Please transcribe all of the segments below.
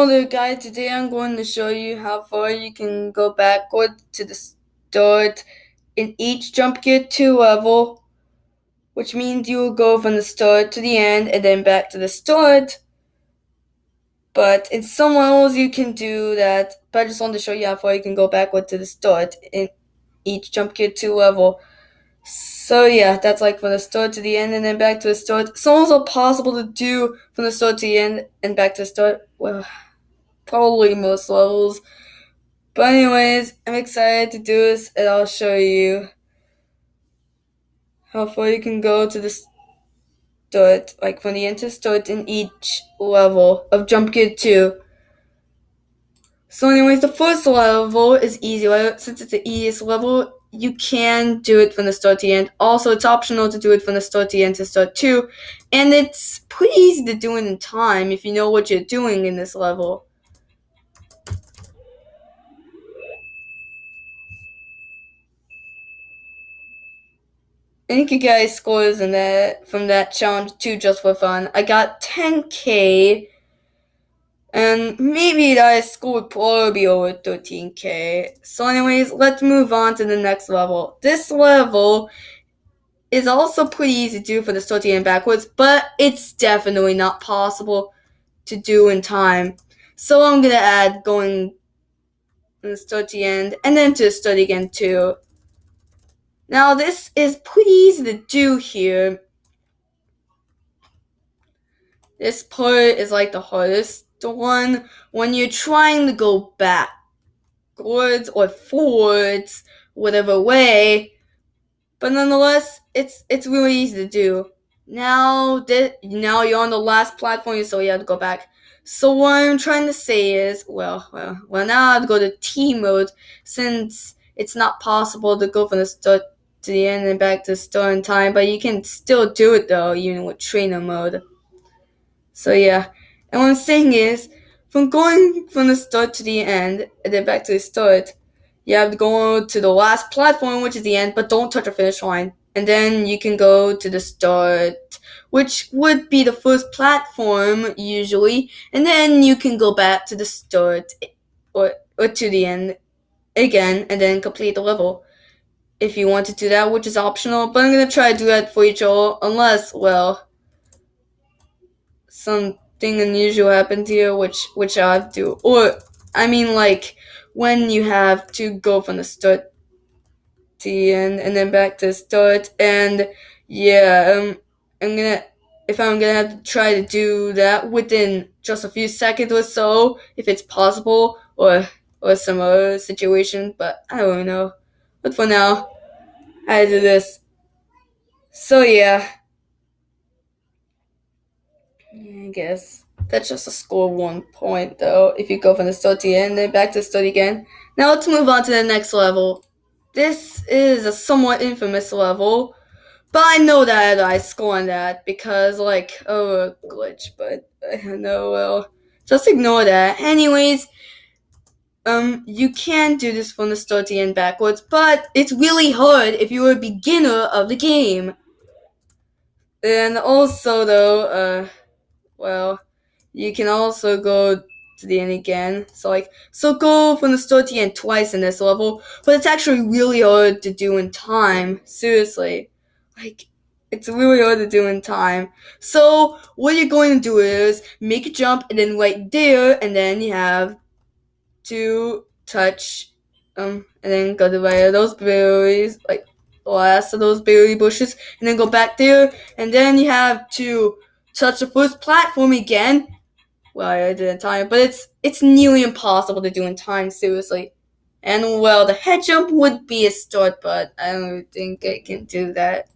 Hello there guys, today I'm going to show you how far you can go backward to the start in each Jump Gear 2 level, which means you will go from the start to the end and then back to the start. But in some levels you can do that, but I just wanted to show you how far you can go backward to the start in each Jump Gear 2 level. So yeah, that's like from the start to the end and then back to the start. It's also possible to do from the start to the end and back to the start. Well, probably most levels. But anyways, I'm excited to do this and I'll show you how far you can go to the start, like from the end to start in each level of Jump Gear 2. So anyways, the first level is easy. Since it's the easiest level, you can do it from the start to the end. Also, it's optional to do it from the start to the end to start 2. And it's pretty easy to do it in time if you know what you're doing in this level. I think you guys scores in that from that challenge too, just for fun. I got 10K, and maybe that score would probably be over 13K. So anyways, let's move on to the next level. This level is also pretty easy to do for the start to end backwards, but it's definitely not possible to do in time. So I'm gonna add going from the start to the end, and then to the start again too. Now this is pretty easy to do here. This part is like the hardest one when you're trying to go backwards or forwards, whatever way. But nonetheless, it's really easy to do. Now you're on the last platform, so you have to go back. So what I'm trying to say is, well, now I have to go to T mode since it's not possible to go from the start to the end and back to the start in time. But you can still do it though, even with trainer mode. So yeah, and what I'm saying is, from going from the start to the end, and then back to the start, you have to go to the last platform, which is the end, but don't touch the finish line. And then you can go to the start, which would be the first platform, usually. And then you can go back to the start, or to the end, again, and then complete the level. If you want to do that, which is optional, but I'm going to try to do that for each all, unless, well, something unusual happened here, which I have to, or I mean, like when you have to go from the start to the end and then back to the start, and yeah, I'm gonna have to try to do that within just a few seconds or so, if it's possible, or some other situation, but I don't know. But for now, I do this. So yeah. I guess that's just a score 1 point, though, if you go from the start to the end, then back to the start again. Now let's move on to the next level. This is a somewhat infamous level, but I know that I score on that because, like, a glitch, but no, well, just ignore that. Anyways, you can do this from the start to the end backwards, but it's really hard if you're a beginner of the game. And also, though, well, you can also go to the end again. So go from the start to the end twice in this level, but it's actually really hard to do in time. Seriously. Like, it's really hard to do in time. So what you're going to do is make a jump and then right there, and then you have to touch, and then go to right of those berries, like the last of those berry bushes, and then go back there, and then you have to touch the first platform again. Well, I did it in time, but it's nearly impossible to do in time, seriously. And well, the head jump would be a start, but I don't think I can do that.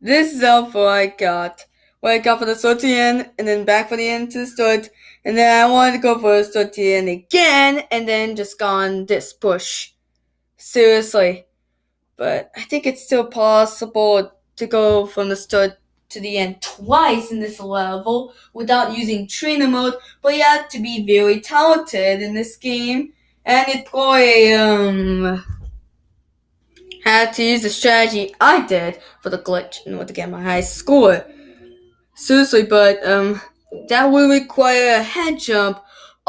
This is how far I got. Well, I got from the start to the end, and then back from the end to the start, and then I wanted to go for the start to the end again, and then just gone this push. Seriously. But I think it's still possible to go from the start to the end twice in this level without using trainer mode, but you have to be very talented in this game, and it probably had to use the strategy I did for the glitch in order to get my high score. Seriously, but that would require a head jump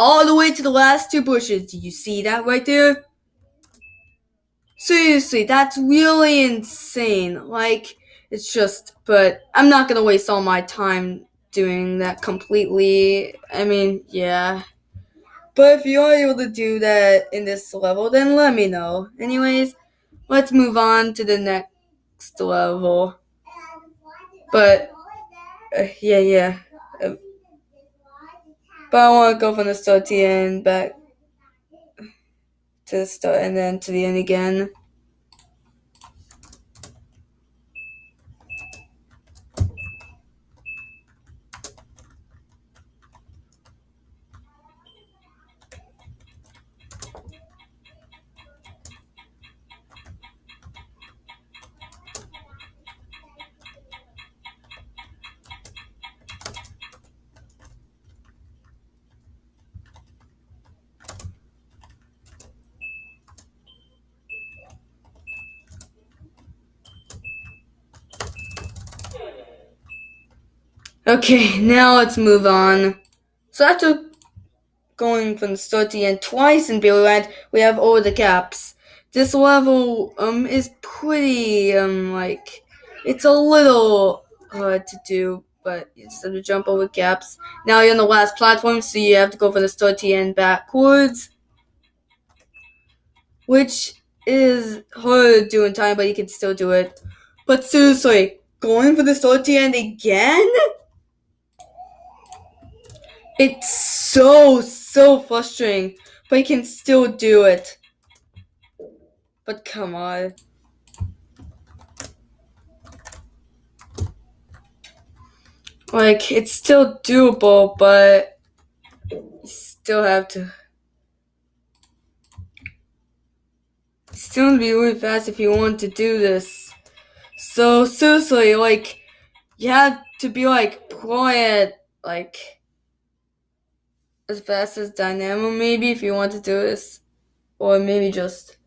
all the way to the last 2 bushes. Do you see that right there? Seriously, that's really insane. Like, it's just, but I'm not gonna waste all my time doing that completely. I mean, yeah. But if you're able to do that in this level, then let me know. Anyways, let's move on to the next level. But, yeah. But I want to go from the start to the end, back to the start, and then to the end again. Okay, now let's move on. So after going from the start to the end twice in Billy Land, we have Over the Caps. This level is pretty like it's a little hard to do, but you just have to jump over caps. Now you're on the last platform, so you have to go from the start to the end backwards, which is hard to do in time, but you can still do it. But seriously, going from the start to the end again? It's so frustrating, but you can still do it. But come on. Like, it's still doable, but you still have to. Still be really fast if you want to do this. So seriously, like, you have to be like pro at like as fast as Dynamo maybe if you want to do this. Or maybe just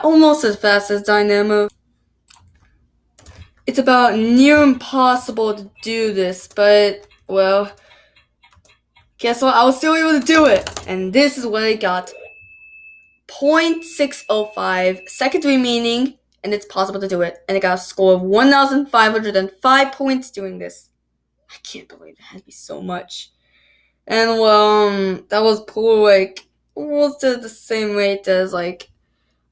almost as fast as Dynamo. It's about near impossible to do this, but well, guess what? I was still able to do it. And this is what I got. 0.605 seconds remaining, and it's possible to do it. And I got a score of 1,505 points doing this. I can't believe it had to be so much. And well, that was probably like almost at the same rate as like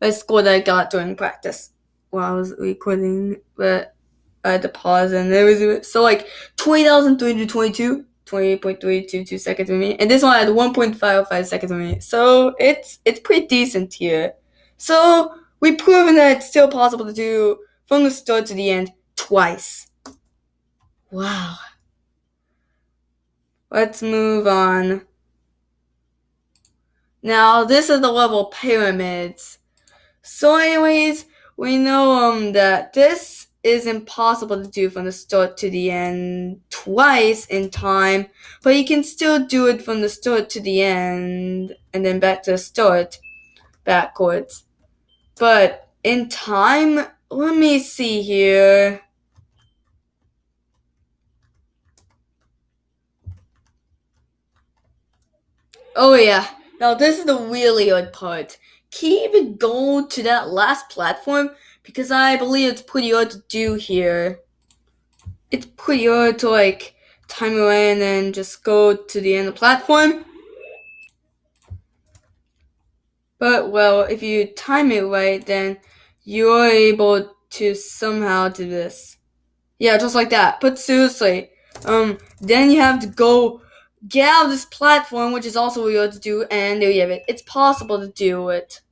a score that I got during practice while I was recording, but I had to pause and it was so like 20,322. 20.322 seconds remaining, and this one had 1.505 seconds remaining. So it's pretty decent here. So we've proven that it's still possible to do from the start to the end twice. Wow. Let's move on. Now this is the level Pyramids. So anyways, we know that this is impossible to do from the start to the end twice in time, but you can still do it from the start to the end and then back to the start backwards. But in time, let me see here. Oh yeah, now this is the really hard part. Can you even go to that last platform? Because I believe it's pretty hard to do here. It's pretty hard to like time away and then just go to the end of the platform. But well, if you time it right, then you're able to somehow do this. Yeah, just like that. But seriously, then you have to go get out of this platform, which is also really hard to do, and there you have it. It's possible to do it.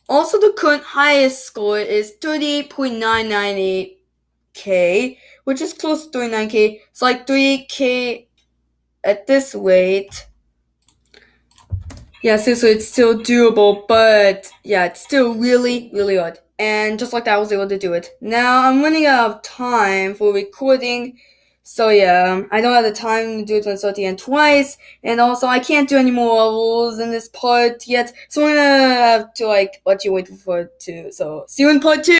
Also, the current highest score is 38.998k, which is close to 39k. It's like 38k at this rate. Yeah, seriously, it's still doable, but yeah, it's still really, really hard. And just like that, I was able to do it. Now, I'm running out of time for recording. So yeah, I don't have the time to do it from start to end twice, and also I can't do any more levels in this part yet, so I'm gonna have to like let you wait for part 2. So see you in part 2!